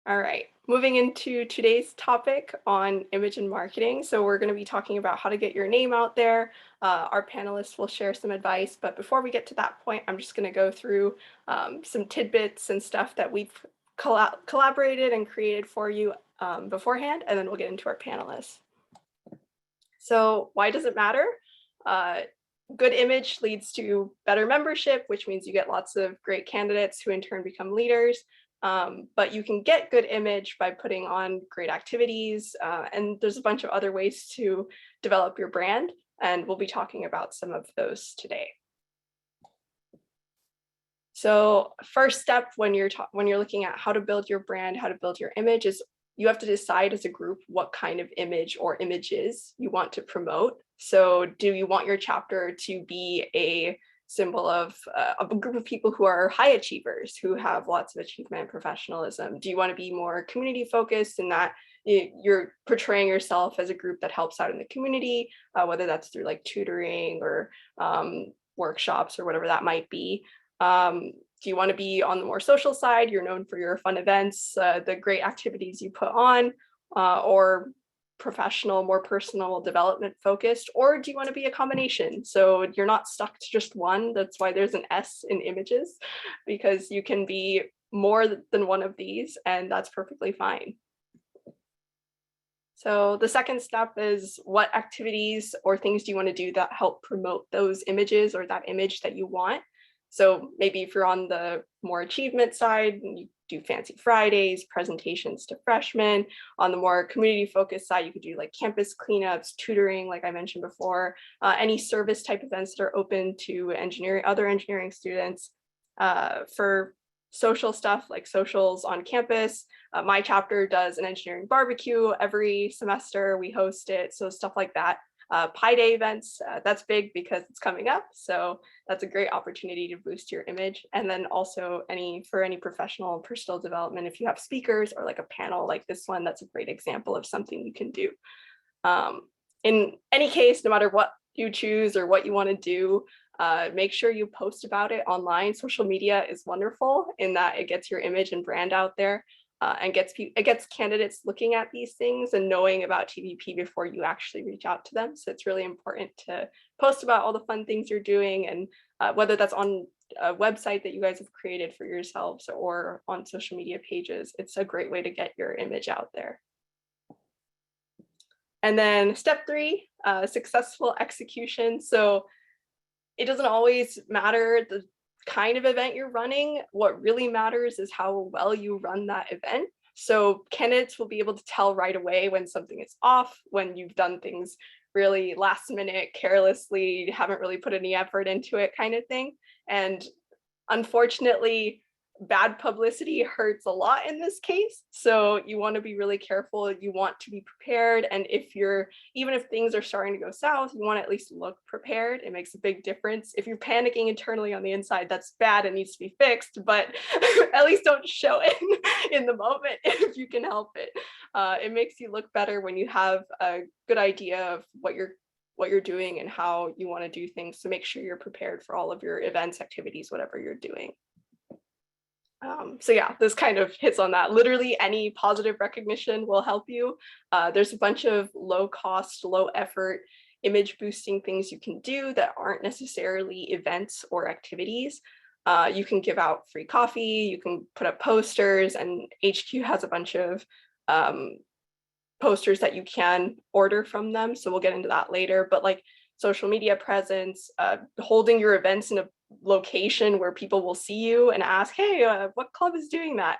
All right, moving into today's topic on image and marketing. So we're going to be talking about how to get your name out there. Our panelists will share some advice, but before we get to that point, I'm just going to go through some tidbits and stuff that we've collaborated and created for you beforehand, and then we'll get into our panelists. So why does it matter? Uh, Good image leads to better membership, which means you get lots of great candidates who in turn become leaders. But you can get good image by putting on great activities, and there's a bunch of other ways to develop your brand, and we'll be talking about some of those today. So first step when you're looking at how to build your brand, how to build your image is you have to decide as a group what kind of image or images you want to promote. So do you want your chapter to be a symbol of a group of people who are high achievers, who have lots of achievement and professionalism? Do you want to be more community focused in that you're portraying yourself as a group that helps out in the community, whether that's through like tutoring or workshops or whatever that might be? Do you want to be on the more social side? You're known for your fun events, the great activities you put on, or professional, more personal development focused, or do you want to be a combination? So you're not stuck to just one. That's why there's an S in images, because you can be more than one of these, and that's perfectly fine. So the second step is what activities or things do you want to do that help promote those images or that image that you want? So maybe if you're on the more achievement side, you do fancy Fridays, presentations to freshmen. On the more community focused side, you could do like campus cleanups, tutoring, like I mentioned before, any service type events that are open to other engineering students. For social stuff like socials on campus, my chapter does an engineering barbecue every semester. We host it, so stuff like that. Pi Day events, that's big because it's coming up. So that's a great opportunity to boost your image. And then also for any professional and personal development, if you have speakers or like a panel like this one, that's a great example of something you can do. In any case, no matter what you choose or what you want to do, make sure you post about it online. Social media is wonderful in that it gets your image and brand out there. And it gets candidates looking at these things and knowing about TBP before you actually reach out to them. So it's really important to post about all the fun things you're doing, and whether that's on a website that you guys have created for yourselves or on social media pages, it's a great way to get your image out there. And then step 3, successful execution. So it doesn't always matter the kind of event you're running. What really matters is how well you run that event. So candidates will be able to tell right away when something is off, when you've done things really last minute, carelessly, haven't really put any effort into it kind of thing. And unfortunately, bad publicity hurts a lot in this case. So you want to be really careful. You want to be prepared. And even if things are starting to go south, you want to at least look prepared. It makes a big difference. If you're panicking internally on the inside, that's bad and needs to be fixed, but at least don't show it in the moment if you can help it. It makes you look better when you have a good idea of what you're doing and how you want to do things. So make sure you're prepared for all of your events, activities, whatever you're doing. So yeah, this kind of hits on that. Literally any positive recognition will help you. There's a bunch of low cost, low effort image boosting things you can do that aren't necessarily events or activities. You can give out free coffee, you can put up posters, and HQ has a bunch of posters that you can order from them. So we'll get into that later, but like social media presence, holding your events in a location where people will see you and ask, hey, what club is doing that?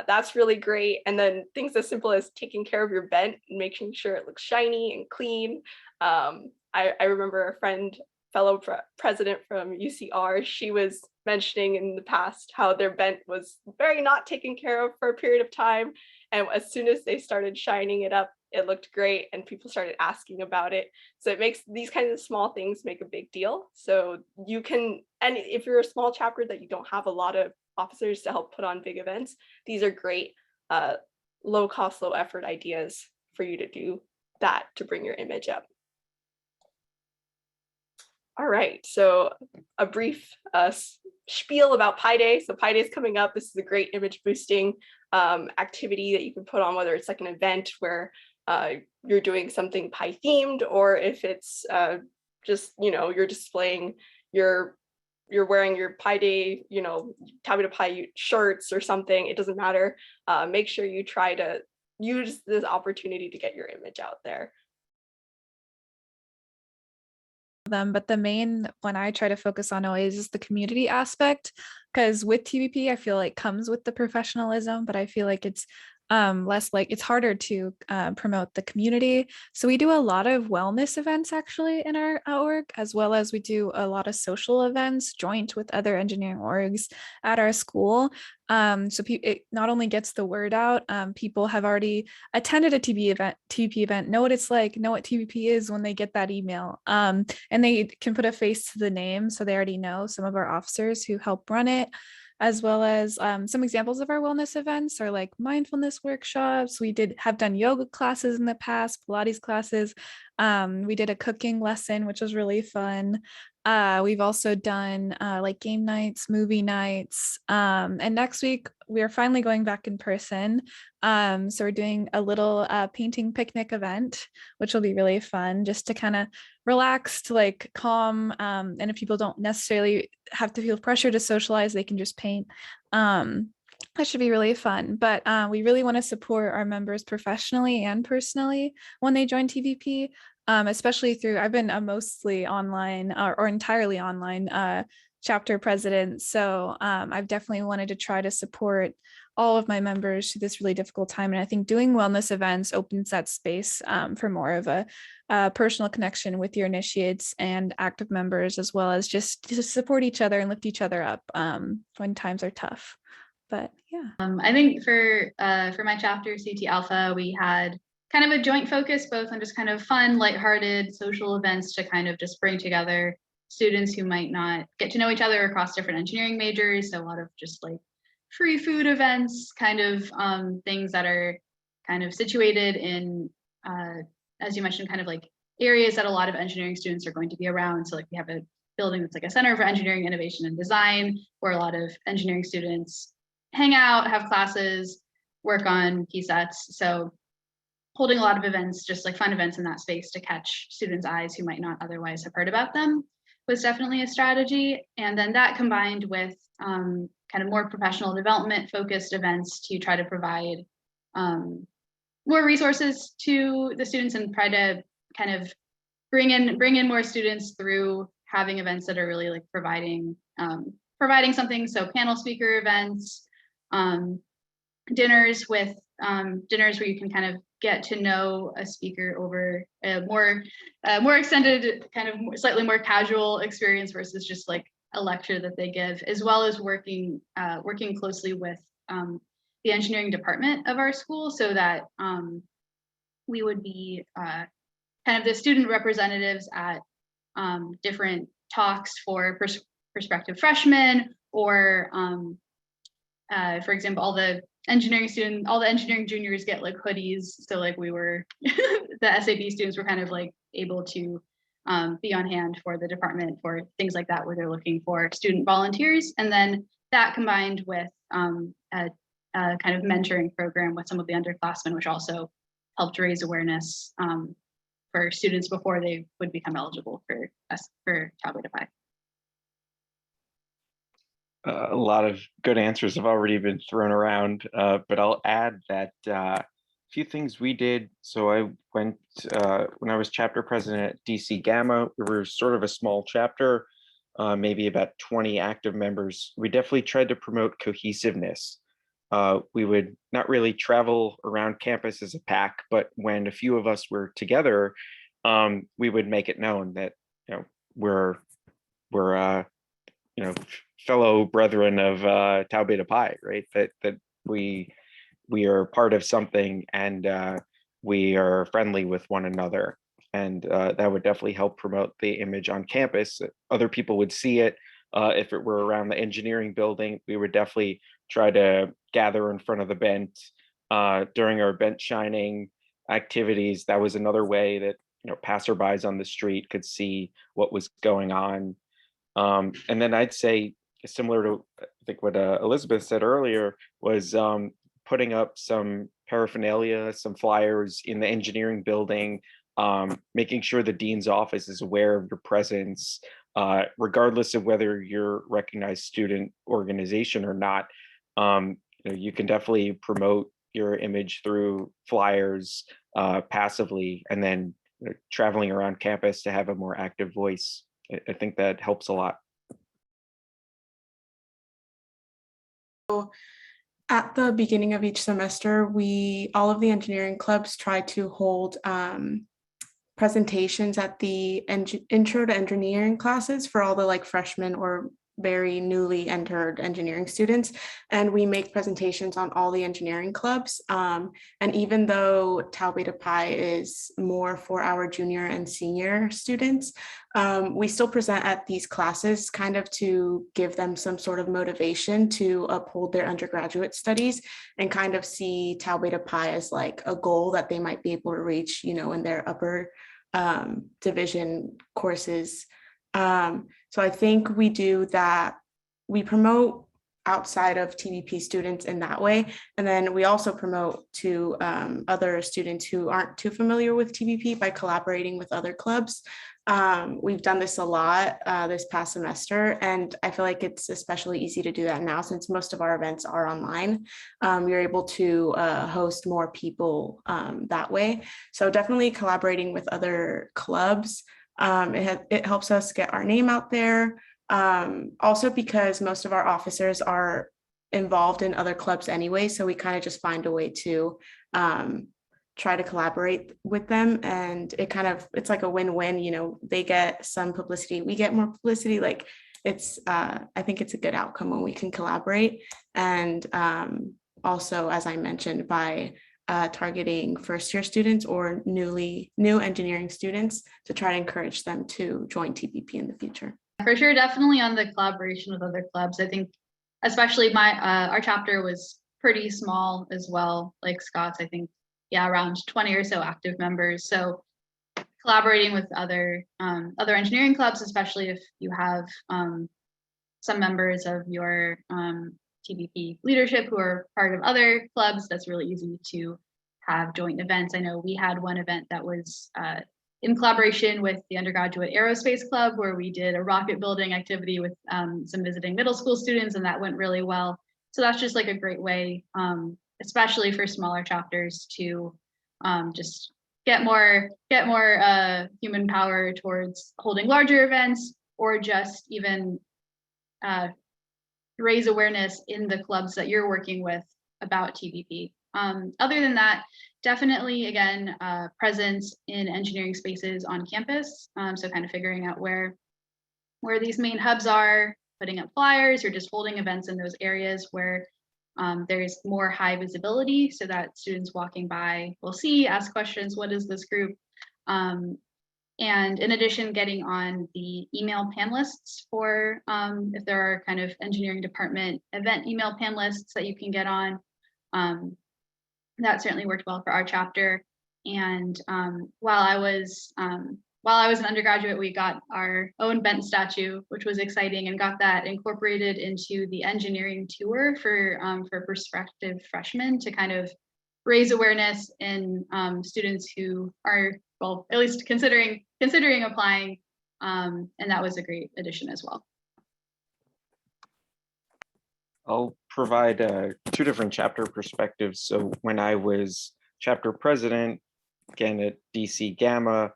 That's really great. And then things as simple as taking care of your vent and making sure it looks shiny and clean. I remember a fellow president from UCR, she was mentioning in the past how their vent was very not taken care of for a period of time. And as soon as they started shining it up, it looked great and people started asking about it. So it makes these kinds of small things make a big deal. So you can, and if you're a small chapter that you don't have a lot of officers to help put on big events, these are great low cost, low effort ideas for you to do that to bring your image up. All right, so a brief spiel about Pi Day. So Pi Day is coming up. This is a great image boosting activity that you can put on, whether it's like an event where you're doing something Pi themed, or if it's just, you're displaying your, you're wearing your Pi Day, Tabby to Pi shirts or something. It doesn't matter. Make sure you try to use this opportunity to get your image out there. Them, but the main one I try to focus on always is the community aspect, because with TBP I feel like comes with the professionalism, but I feel like it's less, like it's harder to promote the community. So we do a lot of wellness events actually in our org, as well as we do a lot of social events joint with other engineering orgs at our school. So it not only gets the word out, people have already attended a TBP event, know what it's like, know what TBP is when they get that email, and they can put a face to the name, so they already know some of our officers who help run it, as well as some examples of our wellness events are like mindfulness workshops. We have done yoga classes in the past, Pilates classes. We did a cooking lesson, which was really fun. We've also done like game nights, movie nights. And next week, we are finally going back in person. So we're doing a little painting picnic event, which will be really fun, just to kind of relax, to like calm. And if people don't necessarily have to feel pressure to socialize, they can just paint. That should be really fun. But we really want to support our members professionally and personally when they join TVP. Especially through, I've been a mostly online or entirely online chapter president. So I've definitely wanted to try to support all of my members through this really difficult time. And I think doing wellness events opens that space for more of a personal connection with your initiates and active members, as well as just to support each other and lift each other up when times are tough. But yeah. I think for my chapter, CT Alpha, we had kind of a joint focus both on just kind of fun, lighthearted social events to kind of just bring together students who might not get to know each other across different engineering majors. So a lot of just like free food events, kind of things that are kind of situated in, as you mentioned, kind of like areas that a lot of engineering students are going to be around. So like we have a building that's like a center for engineering innovation and design, where a lot of engineering students hang out, have classes, work on key sets. So holding a lot of events, just like fun events in that space to catch students' eyes who might not otherwise have heard about them, was definitely a strategy. And then that combined with kind of more professional development focused events to try to provide more resources to the students and try to kind of bring in more students through having events that are really like providing something. So panel speaker events, dinners where you can kind of get to know a speaker over a more extended, kind of slightly more casual experience versus just like a lecture that they give, as well as working closely with the engineering department of our school, so that we would be kind of the student representatives at different talks for prospective freshmen, or for example, all the engineering juniors get like hoodies. So like we were, the SAB students were kind of like able to be on hand for the department for things like that, where they're looking for student volunteers. And then that combined with a kind of mentoring program with some of the underclassmen, which also helped raise awareness for students before they would become eligible for Tabby to Pi. A lot of good answers have already been thrown around, but I'll add that a few things we did. So I went, when I was chapter president at DC Gamma, we were sort of a small chapter, maybe about 20 active members. We definitely tried to promote cohesiveness. We would not really travel around campus as a pack, but when a few of us were together, we would make it known that we're fellow brethren of Tau Beta Pi, right? That we are part of something, and we are friendly with one another, and that would definitely help promote the image on campus. Other people would see it. If it were around the engineering building, we would definitely try to gather in front of the bench during our bench shining activities. That was another way that passerbys on the street could see what was going on. And then I'd say, similar to I think what Elizabeth said earlier, was putting up some paraphernalia, some flyers in the engineering building, making sure the dean's office is aware of your presence, regardless of whether you're a recognized student organization or not. You can definitely promote your image through flyers passively, and then traveling around campus to have a more active voice. I think that helps a lot. At the beginning of each semester, all of the engineering clubs try to hold presentations at the intro to engineering classes for all the like freshmen or very newly entered engineering students, and we make presentations on all the engineering clubs. And even though Tau Beta Pi is more for our junior and senior students, we still present at these classes kind of to give them some sort of motivation to uphold their undergraduate studies and kind of see Tau Beta Pi as like a goal that they might be able to reach, in their upper division courses. So I think we do that. We promote outside of TBP students in that way. And then we also promote to other students who aren't too familiar with TBP by collaborating with other clubs. We've done this a lot this past semester, and I feel like it's especially easy to do that now since most of our events are online. You're able to host more people that way. So definitely collaborating with other clubs. It helps us get our name out there. Also because most of our officers are involved in other clubs anyway, so we kind of just find a way to try to collaborate with them, and it's like a win-win. They get some publicity, we get more publicity. Like I think it's a good outcome when we can collaborate. And also, as I mentioned, by targeting first-year students or new engineering students to try to encourage them to join TBP in the future. For sure, definitely on the collaboration with other clubs. I think especially our chapter was pretty small as well, like Scott's, I think, around 20 or so active members. So collaborating with other engineering clubs, especially if you have some members of your TBP leadership who are part of other clubs, that's really easy to have joint events. I know we had one event that was in collaboration with the undergraduate aerospace club, where we did a rocket building activity with some visiting middle school students, and that went really well. So that's just like a great way, especially for smaller chapters, to just get more human power towards holding larger events, or just even raise awareness in the clubs that you're working with about TBP. Other than that, definitely, again, presence in engineering spaces on campus. So kind of figuring out where these main hubs are, putting up flyers, or just holding events in those areas where there's more high visibility, so that students walking by will see, ask questions, what is this group? And in addition, getting on the email pan lists for if there are kind of engineering department event email pan lists that you can get on. That certainly worked well for our chapter. And while I was an undergraduate, we got our own bent statue, which was exciting, and got that incorporated into the engineering tour for prospective freshmen, to kind of raise awareness in students who are, well, at least considering applying, and that was a great addition as well. I'll provide two different chapter perspectives. So when I was chapter president, again at DC Gamma,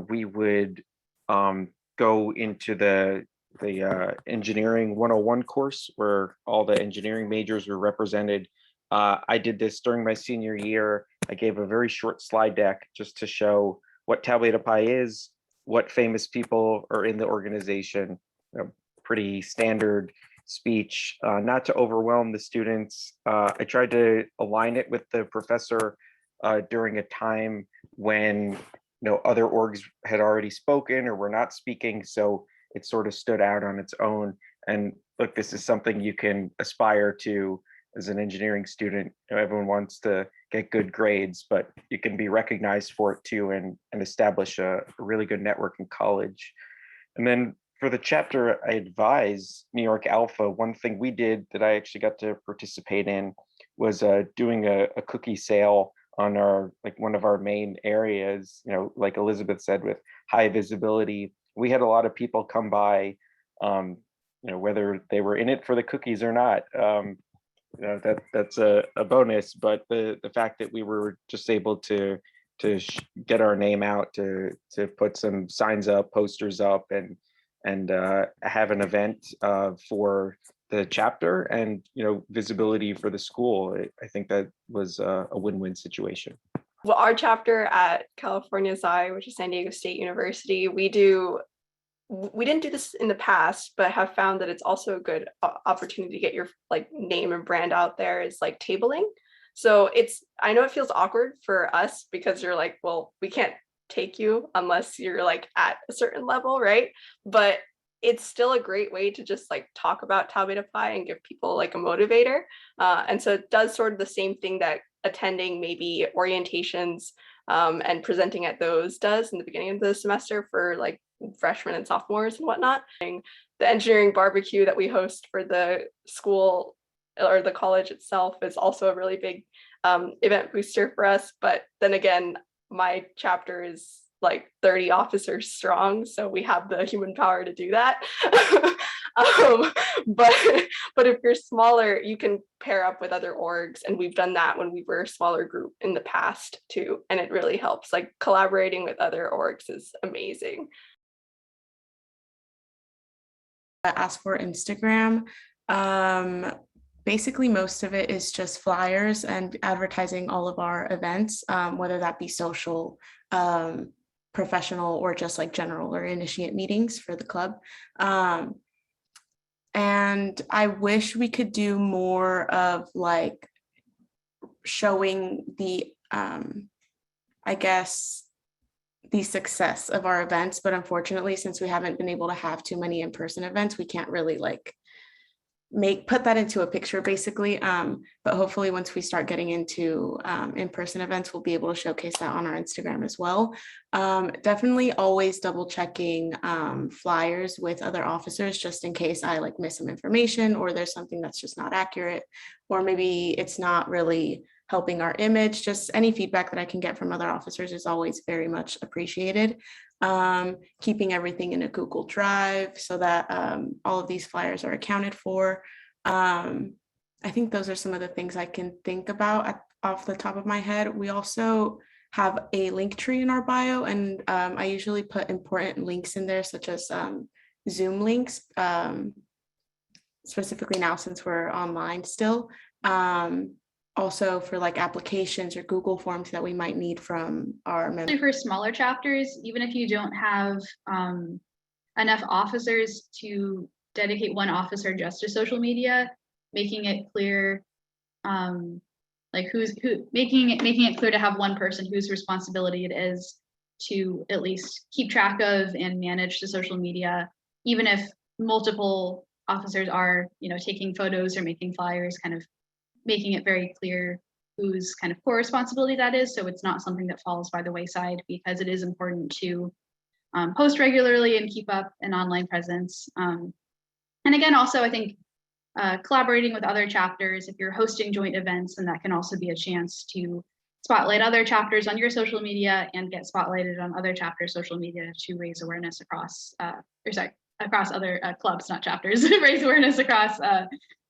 we would go into the engineering 101 course, where all the engineering majors were represented. I did this during my senior year. I gave a very short slide deck just to show what Tau Beta Pi is, what famous people are in the organization. Pretty standard speech, not to overwhelm the students. I tried to align it with the professor during a time when other orgs had already spoken or were not speaking, so it sort of stood out on its own. And look, this is something you can aspire to as an engineering student. Everyone wants to get good grades, but you can be recognized for it too, and establish a really good network in college. And then for the chapter I advise, New York Alpha, one thing we did that I actually got to participate in was doing a cookie sale on our, like, one of our main areas, like Elizabeth said, with high visibility. We had a lot of people come by, whether they were in it for the cookies or not. That's a bonus, but the fact that we were just able to get our name out, to put some signs up, posters up, and have an event for the chapter, and visibility for the school. I think that was a win-win situation. Well, our chapter at California Sci, which is San Diego State University, we didn't do this in the past, but have found that it's also a good opportunity to get your like name and brand out there, is like tabling. So I know it feels awkward for us because you're like, well, we can't take you unless you're like at a certain level, right? But it's still a great way to just like talk about Tau Beta Pi and give people like a motivator. And so it does sort of the same thing that attending maybe orientations and presenting at those does in the beginning of the semester for like freshmen and sophomores and whatnot. The engineering barbecue that we host for the school or the college itself is also a really big event booster for us. But then again, my chapter is like 30 officers strong, so we have the human power to do that. But if you're smaller, you can pair up with other orgs, and we've done that when we were a smaller group in the past too, and it really helps. Like collaborating with other orgs is amazing. As for Instagram, basically most of it is just flyers and advertising all of our events, whether that be social, professional, or just like general or initiate meetings for the club. And I wish we could do more of like showing the, I guess, the success of our events, but unfortunately, since we haven't been able to have too many in-person events, we can't really like put that into a picture basically. But hopefully once we start getting into in-person events, we'll be able to showcase that on our Instagram as well. Definitely always double checking flyers with other officers, just in case I like miss some information, or there's something that's just not accurate, or maybe it's not really helping our image. Just any feedback that I can get from other officers is always very much appreciated. Keeping everything in a Google Drive so that all of these flyers are accounted for. I think those are some of the things I can think about off the top of my head. We also have a link tree in our bio, and I usually put important links in there, such as Zoom links, specifically now since we're online still. Also for like applications or Google Forms that we might need from our members. For smaller chapters, even if you don't have enough officers to dedicate one officer just to social media, making it clear, like making it clear to have one person whose responsibility it is to at least keep track of and manage the social media, even if multiple officers are, taking photos or making flyers, kind of making it very clear whose kind of core responsibility that is, so it's not something that falls by the wayside, because it is important to post regularly and keep up an online presence. And again, also, I think collaborating with other chapters, if you're hosting joint events, then that can also be a chance to spotlight other chapters on your social media and get spotlighted on other chapters' social media to raise awareness across, across other clubs, not chapters, raise awareness across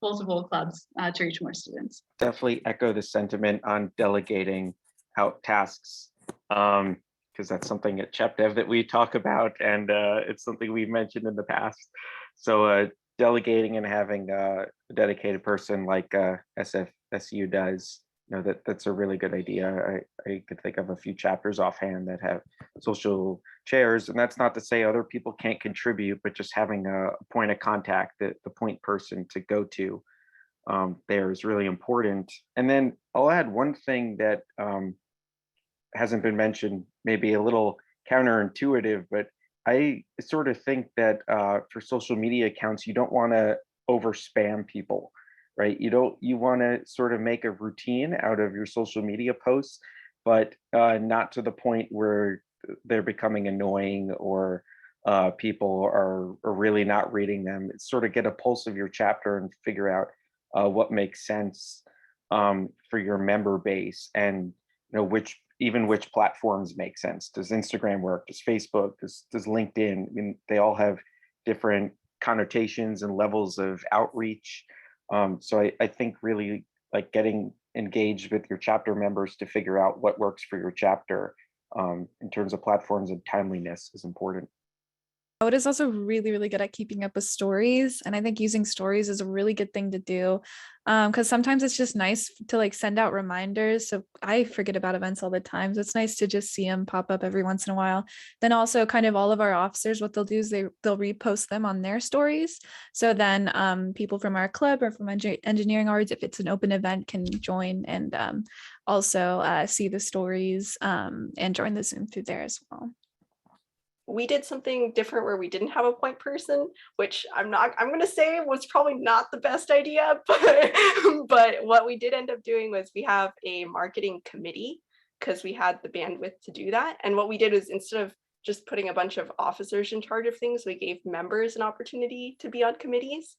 multiple clubs to reach more students. Definitely echo the sentiment on delegating out tasks, because that's something at ChapDev that we talk about, and it's something we've mentioned in the past. So delegating and having a dedicated person like SFSU does, that's a really good idea. I could think of a few chapters offhand that have social chairs, and that's not to say other people can't contribute, but just having a point of contact, the point person to go to there is really important. And then I'll add one thing that hasn't been mentioned, maybe a little counterintuitive, but I sort of think that for social media accounts, you don't want to over spam people. right? You want to sort of make a routine out of your social media posts, but not to the point where they're becoming annoying or people are really not reading them. It's sort of get a pulse of your chapter and figure out what makes sense for your member base, and which platforms make sense. Does Instagram work? Does Facebook? Does LinkedIn? I mean, they all have different connotations and levels of outreach. So I think really like getting engaged with your chapter members to figure out what works for your chapter in terms of platforms and timeliness is important. It is also really, really good at keeping up with stories. And I think using stories is a really good thing to do. Because sometimes it's just nice to like send out reminders. So I forget about events all the time. So it's nice to just see them pop up every once in a while. Then also kind of all of our officers, what they'll do is they'll repost them on their stories. So then people from our club or from engineering arts, if it's an open event, can join and also see the stories and join the Zoom through there as well. We did something different where we didn't have a point person, which I'm going to say was probably not the best idea, but what we did end up doing was we have a marketing committee because we had the bandwidth to do that. And what we did is, instead of just putting a bunch of officers in charge of things, we gave members an opportunity to be on committees,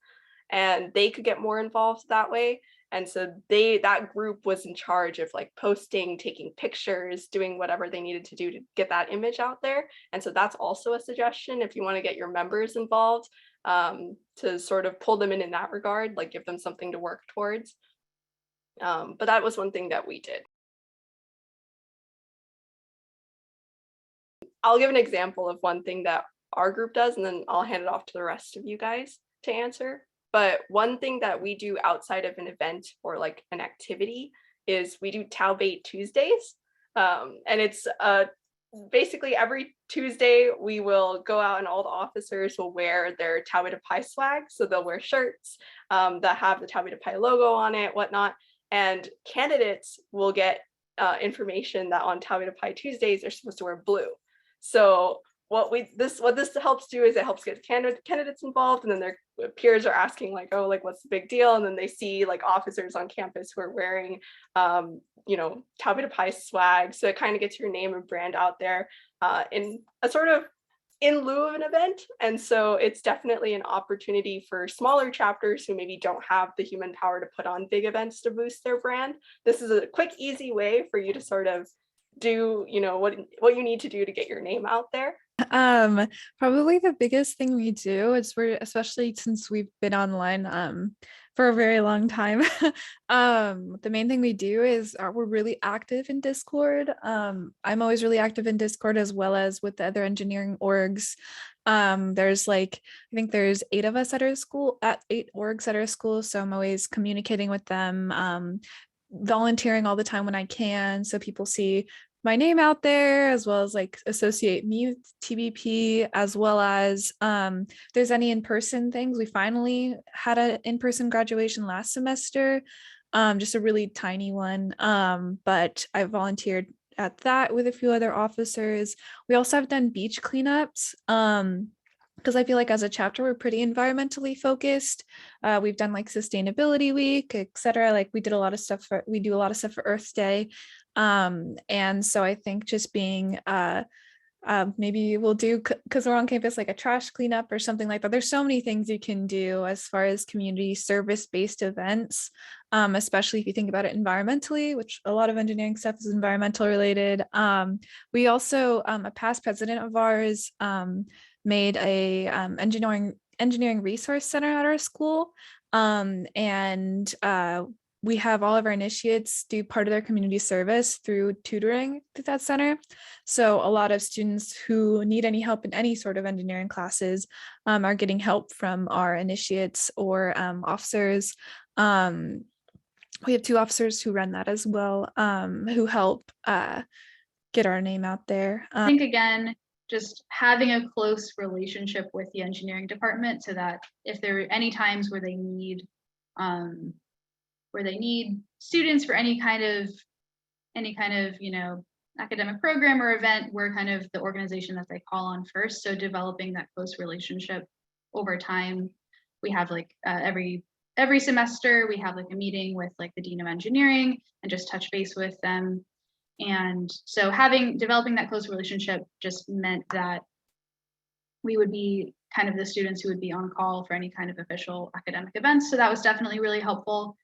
and they could get more involved that way. And so that group was in charge of like posting, taking pictures, doing whatever they needed to do to get that image out there. And so that's also a suggestion if you want to get your members involved, to sort of pull them in that regard, like give them something to work towards. But that was one thing that we did. I'll give an example of one thing that our group does, and then I'll hand it off to the rest of you guys to answer. But one thing that we do outside of an event or like an activity is we do Tailgate Tuesdays. And it's basically every Tuesday we will go out and all the officers will wear their Tau Beta Pi swag. So they'll wear shirts that have the Tau Beta Pi logo on it, whatnot. And candidates will get information that on Tau Beta Pi Tuesdays they're supposed to wear blue. So what this helps do is it helps get candidates involved, and then their peers are asking like, oh, like what's the big deal? And then they see like officers on campus who are wearing Tau Beta Pi swag. So it kind of gets your name and brand out there in a sort of in lieu of an event. And so it's definitely an opportunity for smaller chapters who maybe don't have the human power to put on big events to boost their brand. This is a quick, easy way for you to sort of do what you need to do to get your name out there. Probably the biggest thing we do is especially since we've been online for a very long time, the main thing we do is we're really active in Discord. I'm always really active in Discord as well as with the other engineering orgs. There's I think there's 8 of us at our school, at 8 orgs at our school, so I'm always communicating with them, volunteering all the time when I can, so people see my name out there, as well as like associate me with TBP, as well as there's any in-person things. We finally had an in-person graduation last semester, just a really tiny one, but I volunteered at that with a few other officers. We also have done beach cleanups, because I feel like as a chapter, we're pretty environmentally focused. We've done like Sustainability Week, etc. Like we do a lot of stuff for Earth Day. And so I think just being maybe we'll do, because we're on campus, like a trash cleanup or something like that. There's so many things you can do as far as community service-based events, especially if you think about it environmentally, which a lot of engineering stuff is environmental related. We also, a past president of ours made a engineering resource center at our school, and we have all of our initiates do part of their community service through tutoring through that center. So a lot of students who need any help in any sort of engineering classes are getting help from our initiates or officers. We have 2 officers who run that as well, who help get our name out there. I think again, just having a close relationship with the engineering department, so that if there are any times where they need students for any kind of academic program or event, we're kind of the organization that they call on first. So developing that close relationship over time. We have like every every semester we have like a meeting with like the Dean of Engineering and just touch base with them. And so developing that close relationship just meant that we would be kind of the students who would be on call for any kind of official academic events. So that was definitely really helpful.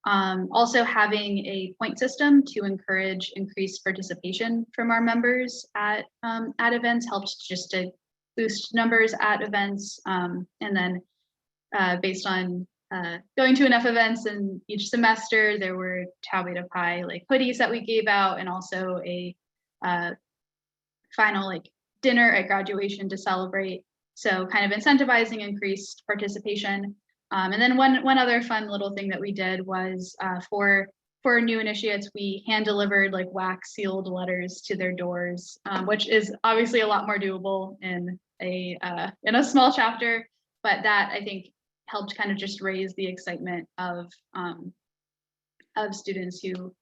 Also having a point system to encourage increased participation from our members at events helped just to boost numbers at events. And then based on going to enough events in each semester, there were Tau Beta Pi like hoodies that we gave out, and also a final like dinner at graduation to celebrate. So kind of incentivizing increased participation. And then one other fun little thing that we did was for new initiates, we hand delivered like wax sealed letters to their doors, which is obviously a lot more doable in a small chapter, but that I think helped kind of just raise the excitement of students who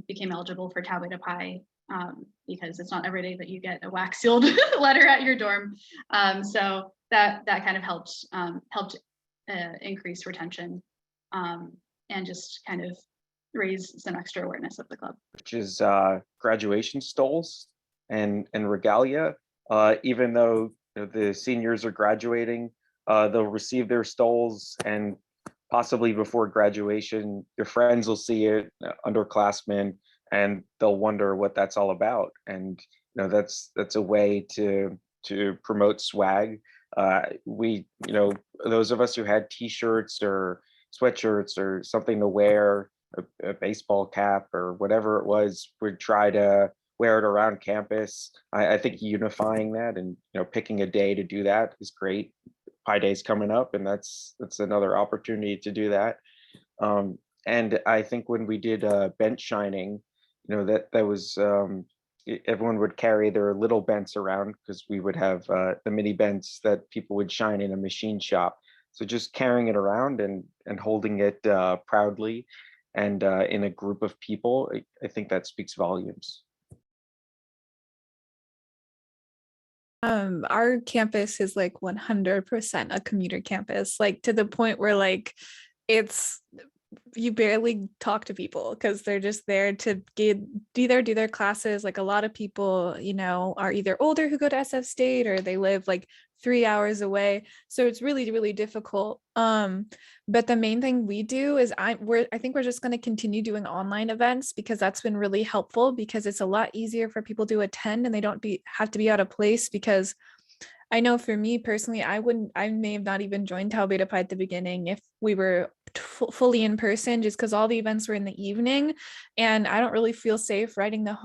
became eligible for Tau Beta Pi, because it's not every day that you get a wax sealed letter at your dorm. So that kind of helped increase retention and just kind of raise some extra awareness of the club. Which is graduation stoles and regalia. Even though the seniors are graduating, they'll receive their stoles, and possibly before graduation, your friends will see it, underclassmen, and they'll wonder what that's all about. And that's a way to promote swag. We, those of us who had t-shirts or sweatshirts or something to wear, a baseball cap or whatever it was, would try to wear it around campus. I think unifying that and picking a day to do that is great. Pi Day's coming up, and that's another opportunity to do that. And I think when we did bench shining, that was everyone would carry their little bents around, because we would have the mini bents that people would shine in a machine shop. So just carrying it around and holding it proudly and in a group of people, I think that speaks volumes. Our campus is like 100% a commuter campus, like to the point where like you barely talk to people because they're just there to either do their classes. Like a lot of people, are either older who go to SF State, or they live like 3 hours away. So it's really, really difficult. But the main thing we do is I think we're just going to continue doing online events, because that's been really helpful, because it's a lot easier for people to attend and they don't have to be out of place. Because I know for me personally, I may have not even joined Tau Beta Pi at the beginning if we were fully in person, just because all the events were in the evening, and I don't really feel safe riding the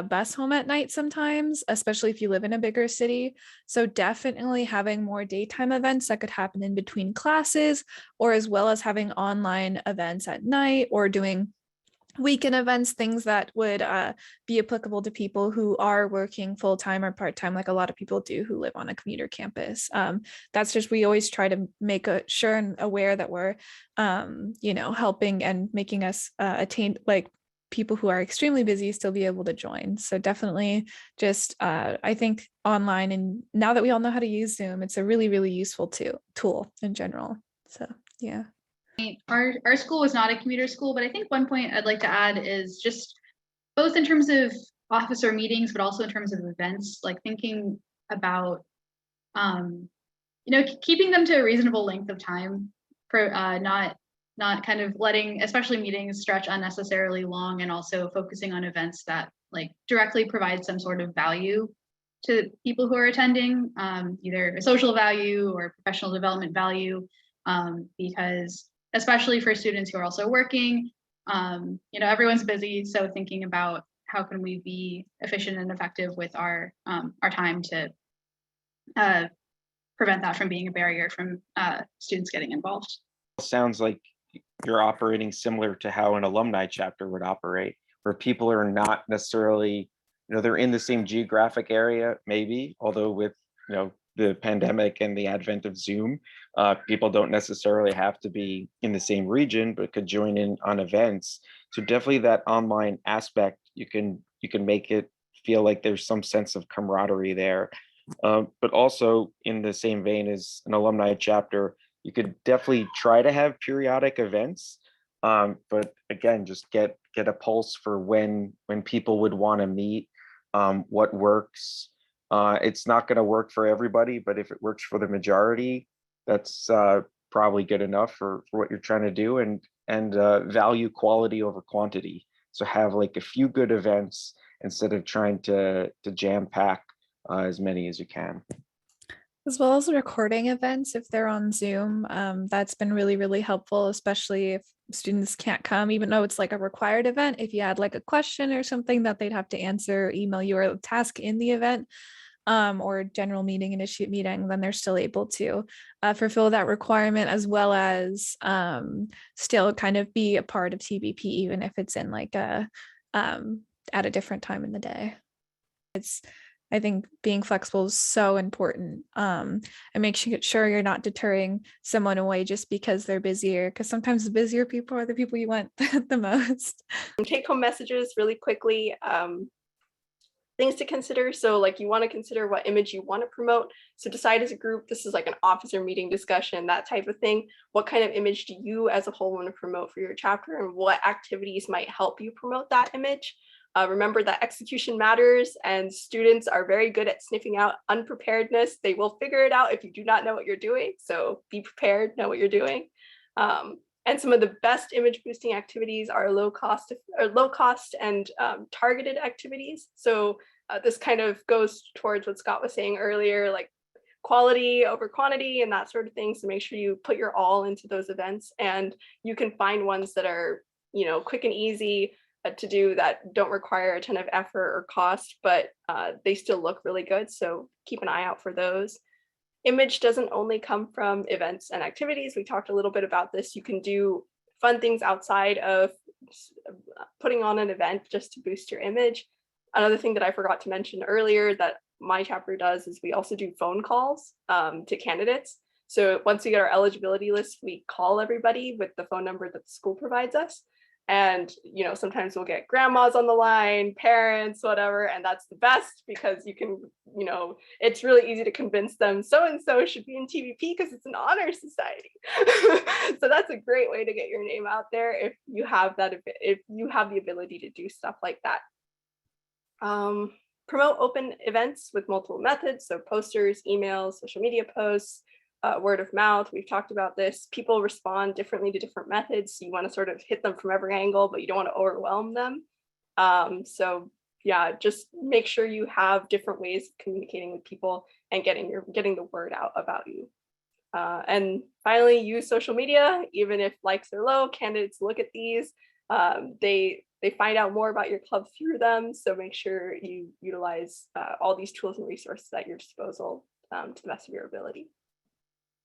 bus home at night sometimes, especially if you live in a bigger city. So definitely having more daytime events that could happen in between classes, or as well as having online events at night, or doing weekend events, things that would be applicable to people who are working full-time or part-time, like a lot of people do who live on a commuter campus. That's just, we always try to make sure and aware that we're helping and making us attain, like, people who are extremely busy still be able to join. So definitely just I think online, and now that we all know how to use Zoom, it's a really, really useful tool in general. So yeah. Our school was not a commuter school, but I think one point I'd like to add is just both in terms of officer meetings, but also in terms of events, like thinking about, keeping them to a reasonable length of time, for not kind of letting, especially meetings, stretch unnecessarily long, and also focusing on events that like directly provide some sort of value to people who are attending, either a social value or professional development value, because especially for students who are also working, everyone's busy. So thinking about how can we be efficient and effective with our time to prevent that from being a barrier from students getting involved. Sounds like you're operating similar to how an alumni chapter would operate, where people are not necessarily, they're in the same geographic area, maybe, although with, the pandemic and the advent of Zoom, people don't necessarily have to be in the same region, but could join in on events. So definitely that online aspect, you can make it feel like there's some sense of camaraderie there. But also in the same vein as an alumni chapter, You could definitely try to have periodic events, but again, just get a pulse for when people would want to meet, what works. It's not going to work for everybody, but if it works for the majority, that's probably good enough for what you're trying to do, and value quality over quantity. So have like a few good events instead of trying to jam pack as many as you can. As well as recording events if they're on Zoom. That's been really, really helpful, especially if students can't come, even though it's like a required event. If you had like a question or something that they'd have to answer, email you, or a task in the event, or general meeting, initiate meeting, then they're still able to fulfill that requirement, as well as still kind of be a part of TBP, even if it's in like a at a different time in the day. I think being flexible is so important, and make sure you're not deterring someone away just because they're busier, because sometimes the busier people are the people you want the most. Take home messages really quickly. Things to consider. So like you want to consider what image you want to promote. So decide as a group, this is like an officer meeting discussion, that type of thing. What kind of image do you as a whole want to promote for your chapter, and what activities might help you promote that image? Remember that execution matters, and students are very good at sniffing out unpreparedness. They will figure it out if you do not know what you're doing. So be prepared, know what you're doing. And some of the best image boosting activities are low cost and targeted activities. So this kind of goes towards what Scott was saying earlier, like quality over quantity and that sort of thing. So make sure you put your all into those events, and you can find ones that are, quick and easy to do, that don't require a ton of effort or cost, but they still look really good. So keep an eye out for those. Image doesn't only come from events and activities. We talked a little bit about this. You can do fun things outside of putting on an event just to boost your image. Another thing that I forgot to mention earlier that my chapter does is we also do phone calls to candidates. So once we get our eligibility list, we call everybody with the phone number that the school provides us. And, sometimes we'll get grandmas on the line, parents, whatever, and that's the best because you can, it's really easy to convince them so-and-so should be in TBP because it's an honor society. So that's a great way to get your name out there if you have the ability to do stuff like that. Promote open events with multiple methods, so posters, emails, social media posts, word of mouth. We've talked about this. People respond differently to different methods, so you want to sort of hit them from every angle, but you don't want to overwhelm them. So yeah, just make sure you have different ways of communicating with people and getting the word out about you. And finally, use social media. Even if likes are low, candidates look at these. They find out more about your club through them. So make sure you utilize all these tools and resources at your disposal to the best of your ability.